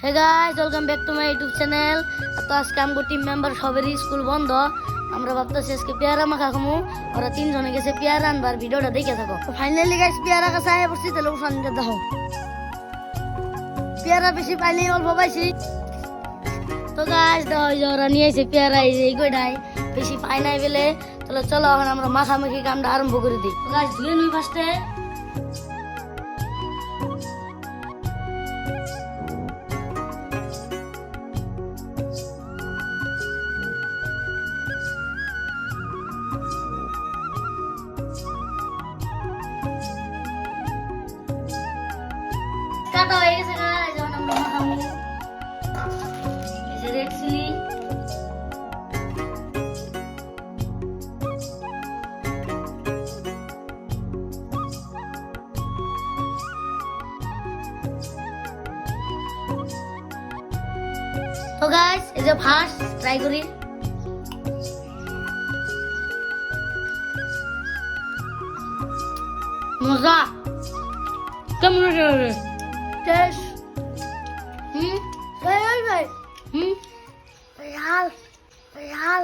Hey guys, welcome back to my YouTube channel. তো আজকে আমগো টিম মেম্বার সবেরই স্কুল বন্ধ। আমরা ভাবতেছি আজকে পেয়ারা মাখা খামু। ওরা তিনজনে গেছে পেয়ারা আনবার, ভিডিওটা দেখে থাকো। ফাইনালি গাইস পেয়ারা কাছে আয়া পড়ছি, তাহলে ওখানে দেখো পেয়ারা বেশি পাইনি, অল্প পাইছি। তো গাইস দেখো এই যে ওরা নিয়ে এসে পেয়ারা, এই কয়টাই বেশি পাই নাই বলে। তাহলে চলো এখন আমরা মাখামাখি কামটা আরম্ভ করে দিই। গাইস ধুয়ে নিই ফার্স্টে। কাটা হয়ে গেছে গাইস, যখন আমরা মাখাবো এই যে রেড চিলি, তো গাইস এই যে ফার্স্ট ট্রাই করি। মজা কেমন হয়েছে? টেস্ট ভাই রিয়াল রিয়াল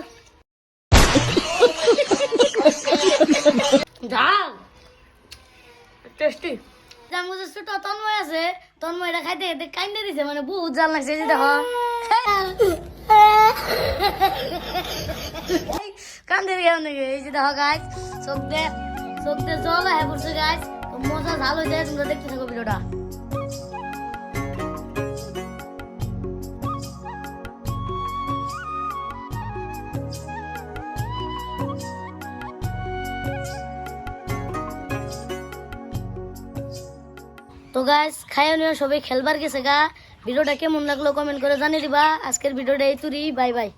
ডাল টেস্টি। আমার যে ছোট তন্ময় আছে, তন্ময়টা খাইতে খাইতে কাইন্দে দিছে, মানে বহুত জাল লাগছে। যে দেখো কান্দে দিয়ে নাকি, এই যে দেখো গাইস চোখ দিয়ে জল হয়ে পড়ছে গাইস। তো মজা ঝাল হয়ে যায়, তোমরা দেখতে থাকো ভিডিওটা। তো গাইস খাইও নিও, সবাই খেলবার গেছে গা। ভিডিওটা কেমন লাগলো কমেন্ট করে জানিয়ে দিবা। আজকের ভিডিওটা এই তুরি, বাই বাই।